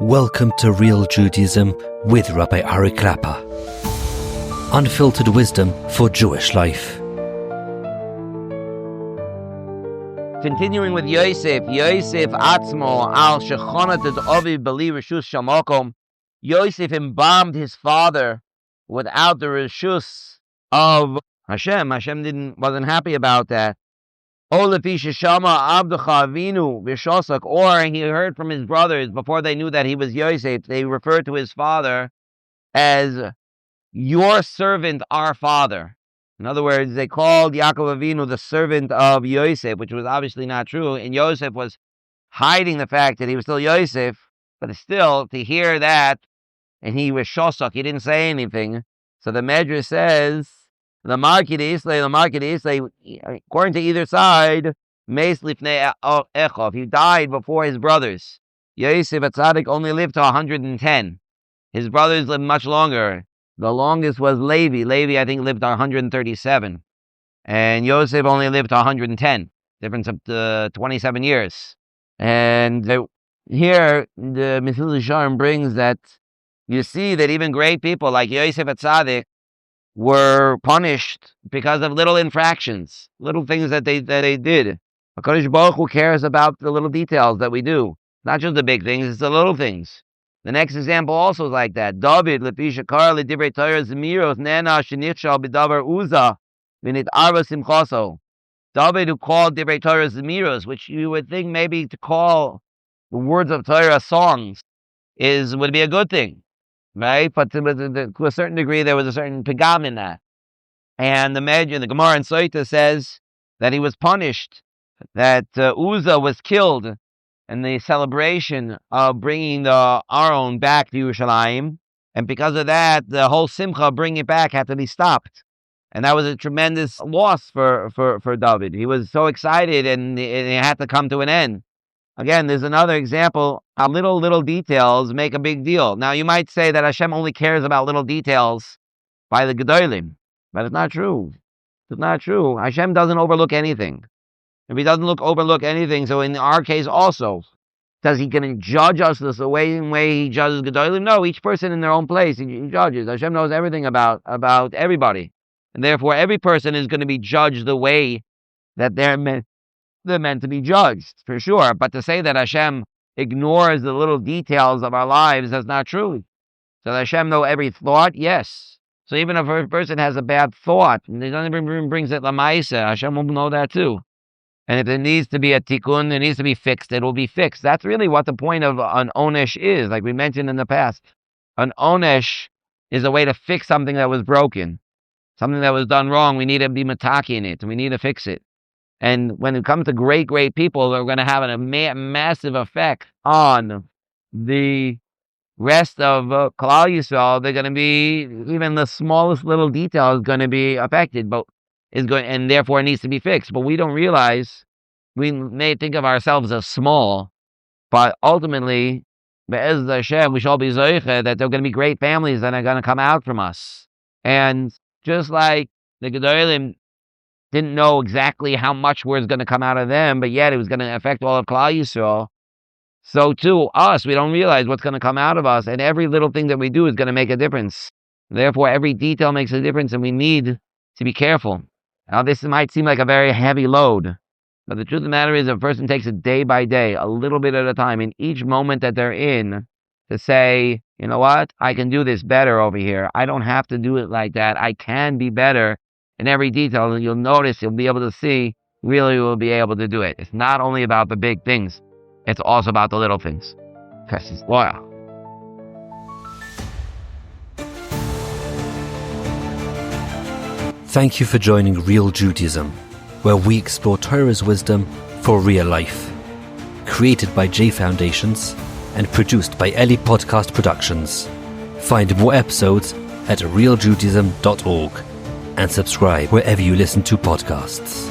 Welcome to Real Judaism with Rabbi Ari Klapper. Unfiltered wisdom for Jewish life. Continuing with Yosef Atzmo al shechonat et aviv beli reshus shamakom. Yosef embalmed his father without the reshus of Hashem. Hashem wasn't happy about that. Or he heard from his brothers before they knew that he was Yosef. They referred to his father as your servant, our father. In other words, they called Yaakov Avinu the servant of Yosef, which was obviously not true. And Yosef was hiding the fact that he was still Yosef, but still to hear that, and he was shosok, he didn't say anything. So the Medrash says, the market Islay, according to either side, he died before his brothers. Yosef Atzadik only lived to 110. His brothers lived much longer. The longest was Levi. Levi, I think, lived to 137. And Yosef only lived to 110. Difference of 27 years. And here, the Mesilas Yesharim brings that you see that even great people like Yosef Atzadik were punished because of little infractions, little things that they did. HaKadosh Baruch Hu cares about the little details that we do. Not just the big things, it's the little things. The next example also is like that. David, lefi shekar ledivrei Torah zemiros nena shenichshal b'davar Uzzah v'nit arba simchaso. David, who called divrei Torah zemiros, which you would think maybe to call the words of Torah songs would be a good thing. Right, but to a certain degree, there was a certain pigam in that. And the Gemara in Soita says that he was punished, that Uzzah was killed in the celebration of bringing the Aron back to Yerushalayim. And because of that, the whole simcha, bringing it back, had to be stopped. And that was a tremendous loss for David. He was so excited, and it had to come to an end. Again, there's another example. How little details make a big deal. Now, you might say that Hashem only cares about little details by the gedolim, but it's not true. It's not true. Hashem doesn't overlook anything. If he doesn't overlook anything, so in our case also, does he going to judge us the way he judges gedolim? No, each person in their own place, he judges. Hashem knows everything about everybody. And therefore, every person is going to be judged the way that they're meant to be judged, for sure. But to say that Hashem ignores the little details of our lives, that's not true. Does Hashem know every thought? Yes. So even if a person has a bad thought, and he doesn't even brings it lamaisa, Hashem will know that too. And if it needs to be a tikkun, it needs to be fixed, it will be fixed. That's really what the point of an onesh is, like we mentioned in the past. An onesh is a way to fix something that was broken. Something that was done wrong, we need to be mataki in it, and we need to fix it. And when it comes to great people, they're going to have a massive effect on the rest of Klal Yisrael. They're going to be, even the smallest little detail is going to be affected, and therefore it needs to be fixed. But we don't realize, we may think of ourselves as small, but ultimately, be'ez Hashem, we shall be zoiche, that there are going to be great families that are going to come out from us. And just like the gedolim didn't know exactly how much was going to come out of them, but yet it was going to affect all of Klal Yisrael. So too, us, we don't realize what's going to come out of us, and every little thing that we do is going to make a difference. Therefore, every detail makes a difference, and we need to be careful. Now, this might seem like a very heavy load, but the truth of the matter is, if a person takes it day by day, a little bit at a time, in each moment that they're in, to say, you know what, I can do this better over here. I don't have to do it like that. I can be better. In every detail, and you'll notice, you'll be able to see, really will be able to do it. It's not only about the big things, it's also about the little things. Wow. Thank you for joining Real Judaism, where we explore Torah's wisdom for real life. Created by J Foundations and produced by Eli Podcast Productions. Find more episodes at realjudaism.org. and subscribe wherever you listen to podcasts.